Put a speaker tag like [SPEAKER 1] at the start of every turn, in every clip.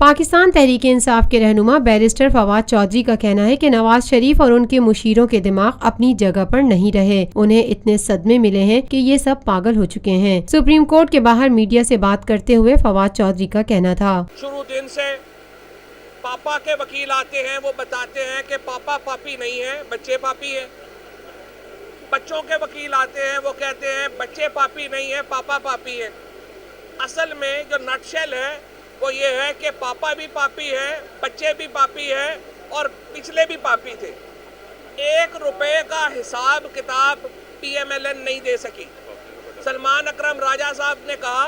[SPEAKER 1] पाकिस्तान तहरीक-ए-इंसाफ के रहनुमा बैरिस्टर फवाद चौधरी का कहना है कि नवाज शरीफ और उनके मुशीरों के दिमाग अपनी जगह पर नहीं रहे। उन्हें इतने सदमे मिले हैं कि ये सब पागल हो चुके हैं। सुप्रीम कोर्ट के बाहर मीडिया से बात करते हुए फवाद चौधरी का कहना था,
[SPEAKER 2] शुरू दिन से पापा के वकील आते हैं, वो बताते हैं कि पापा पापी नहीं है, बच्चे पापी है। बच्चों के वकील आते हैं, वो कहते हैं बच्चे पापी नहीं है, पापा पापी है। असल में जो नटशेल है वो ये है कि पापा भी पापी है, बच्चे भी पापी है और पिछले भी पापी थे। 1 रुपए का हिसाब किताब PMLN नहीं दे सकी। सलमान अकरम राजा साहब ने कहा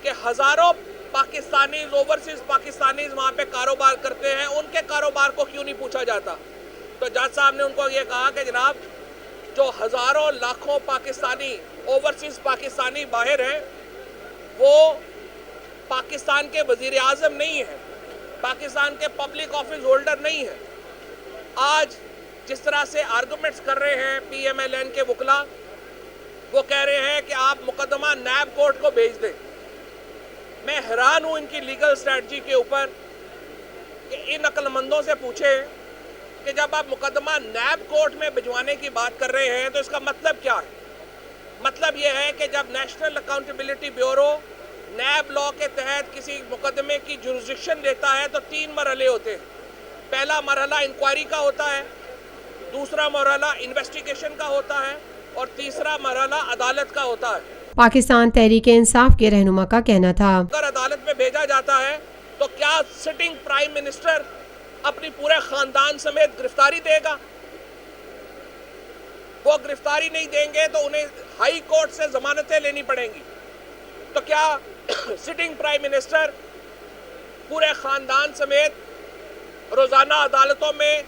[SPEAKER 2] कि हजारों पाकिस्तानी ओवरसीज पाकिस्तानीज वहाँ पे कारोबार करते हैं, उनके कारोबार को क्यों नहीं पूछा जाता। तो जज साहब ने उनको ये कहा कि जनाब जो हजारों लाखों पाकिस्तानी ओवरसीज पाकिस्तानी बाहर हैं वो पाकिस्तान के वजीर आज़म नहीं है, पाकिस्तान के पब्लिक ऑफिस होल्डर नहीं है। आज जिस तरह से आर्गुमेंट्स कर रहे हैं PMLN के वकला, वो कह रहे हैं कि आप मुकदमा नैब कोर्ट को भेज दें। मैं हैरान हूँ इनकी लीगल स्ट्रेटजी के ऊपर कि इन अक्लमंदों से पूछे कि जब आप मुकदमा नैब कोर्ट में भिजवाने की बात कर रहे हैं तो इसका मतलब क्या है। मतलब ये है कि जब नेशनल अकाउंटेबिलिटी ब्यूरो नैब लॉ के तहत किसी मुकदमे की जुरिस्डिक्शन देता है तो 3 मरहले होते हैं। पहला मरहला इंक्वायरी का होता है, दूसरा मरहला इन्वेस्टिगेशन का होता है और तीसरा मरहला अदालत का होता है।
[SPEAKER 1] पाकिस्तान तहरीक-ए-इंसाफ के रहनुमा का कहना था,
[SPEAKER 2] अगर अदालत में भेजा जाता है तो क्या सिटिंग प्राइम मिनिस्टर अपनी पूरे खानदान समेत गिरफ्तारी देगा? वो गिरफ्तारी नहीं देंगे तो उन्हें हाई कोर्ट से जमानतें लेनी पड़ेंगी। तो क्या सिटिंग प्राइम मिनिस्टर पूरे खानदान समेत रोजाना अदालतों में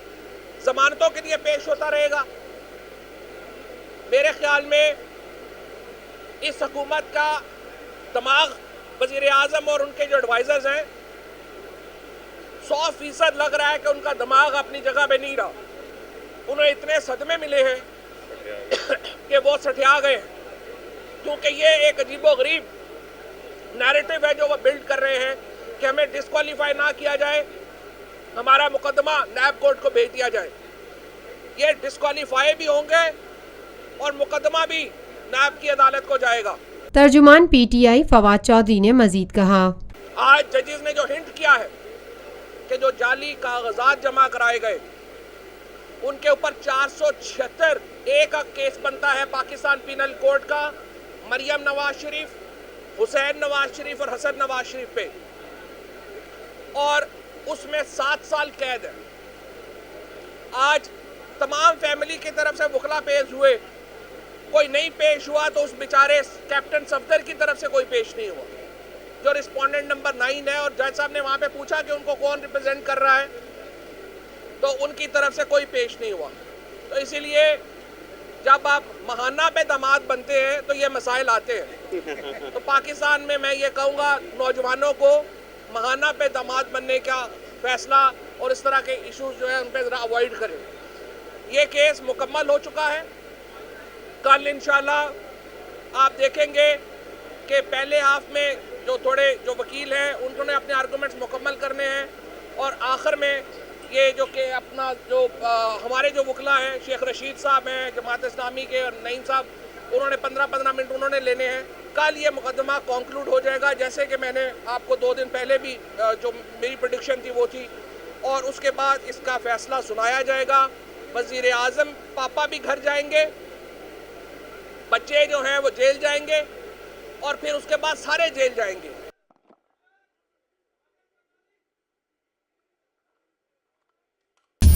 [SPEAKER 2] जमानतों के लिए पेश होता रहेगा? मेरे ख्याल में इस हुकूमत का दिमाग वजीर आज़म और उनके जो एडवाइजर्स हैं 100% लग रहा है कि उनका दिमाग अपनी जगह पे नहीं रहा। उन्हें इतने सदमे मिले हैं कि वो सठिया गए हैं, क्योंकि ये एक अजीबोगरीब नैरेटिव है जो वो बिल्ड कर रहे हैं कि हमें डिस्क्वालीफाई ना किया जाए, हमारा मुकदमा नैब कोर्ट को भेज दिया जाए। ये डिस्क्वालीफाई भी होंगे और मुकदमा भी नैब की अदालत को जाएगा।
[SPEAKER 1] तर्जुमान PTI फवाद चौधरी ने मजीद कहा,
[SPEAKER 2] आज जजेस ने जो हिंट किया है कि जो जाली कागजात जमा कराए गए उनके ऊपर 476 का केस बनता है पाकिस्तान पीनल कोड का, मरियम नवाज शरीफ, हुसैन नवाज शरीफ और हसन नवाज शरीफ पे, और उसमें 7 साल कैद है। आज तमाम फैमिली की तरफ से वकला पेश हुए, कोई नहीं पेश हुआ तो उस बेचारे कैप्टन सफदर की तरफ से कोई पेश नहीं हुआ जो रिस्पोंडेंट नंबर 9 है। और जज साहब ने वहां पे पूछा कि उनको कौन रिप्रेजेंट कर रहा है, तो उनकी तरफ से कोई पेश नहीं हुआ। तो इसीलिए जब आप महाना पे दामाद बनते हैं तो ये मसाइल आते हैं। तो पाकिस्तान में मैं ये कहूँगा नौजवानों को महाना पे दामाद बनने का फैसला और इस तरह के इश्यूज जो है उन पर ज़रा अवॉइड करें। ये केस मुकम्मल हो चुका है। कल इंशाल्लाह आप देखेंगे कि पहले हाफ में जो वकील हैं उन्होंने अपने आर्गूमेंट्स मुकम्मल करने हैं और आखिर में ये जो कि अपना जो हमारे जो वकला हैं शेख रशीद साहब हैं जमात इस्लामी के और नईम साहब, उन्होंने 15-15 मिनट उन्होंने लेने हैं। कल ये मुकदमा कंक्लूड हो जाएगा, जैसे कि मैंने आपको 2 दिन पहले भी जो मेरी प्रेडिक्शन थी वो थी, और उसके बाद इसका फैसला सुनाया जाएगा। वज़ीर आज़म पापा भी घर जाएंगे, बच्चे जो हैं वो जेल जाएंगे और फिर उसके बाद सारे जेल जाएंगे।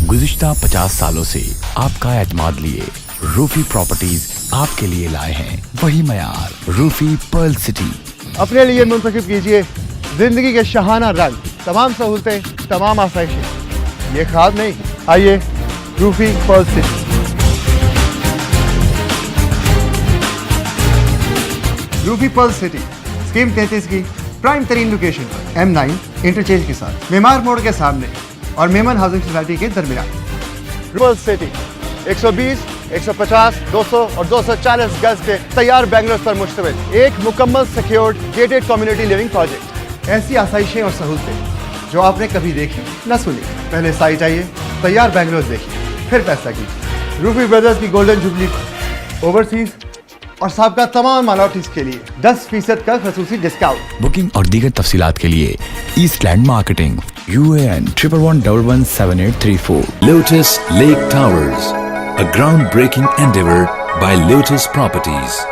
[SPEAKER 3] गुज़िश्ता 50 सालों से आपका एतमाद लिए रूफी प्रॉपर्टीज आपके लिए लाए हैं वही मयार, रूफी पर्ल सिटी।
[SPEAKER 4] अपने लिए मुंतखब कीजिए जिंदगी के शहाना रंग, तमाम सहूलतें, तमाम आसाइशें। ये ख्वाब नहीं, आइए Rufi Perl city. Rufi Perl city scheme 33 की प्राइम तरीन लोकेशन पर M9 इंटरचेंज के साथ मेमार मोड़ के सामने और मेमन हाउसिंग सोसाइटी के दरमियान। पर्ल सिटी 120, 150, 200 और 240 गज के तैयार बैंगलोर पर मुश्तमिल एक मुकम्मल secured gated community living project. ऐसी आसाइशें और सहूलतें जो आपने कभी देखी न सुनी। पहले साइट आइए, तैयार बैंगलोर देखिए, फिर फैसला कीजिए। रूफी ब्रदर्स की गोल्डन जुबली ओवरसीज और साबका तमाम माइनॉरिटीज के लिए 10% का खसूसी डिस्काउंट।
[SPEAKER 3] बुकिंग और दीगर तफसीलात के लिए ईस्टलैंड marketing UAN 11117834।
[SPEAKER 5] Lotus Lake Towers, a groundbreaking endeavor by Lotus Properties.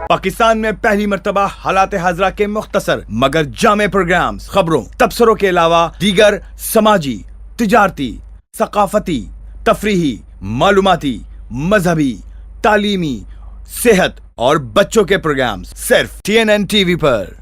[SPEAKER 6] Pakistan में पहली मर्तबा हालात हाजरा के मुख्तसर मगर जामे प्रोग्राम्स, खबरों, तबसरों के अलावा दीगर समाजी, तिजारती, सकाफती, तफरीही, मालूमाती, मजहबी, तालीमी, सेहत और बच्चों के प्रोग्राम्स सिर्फ TNN TV पर।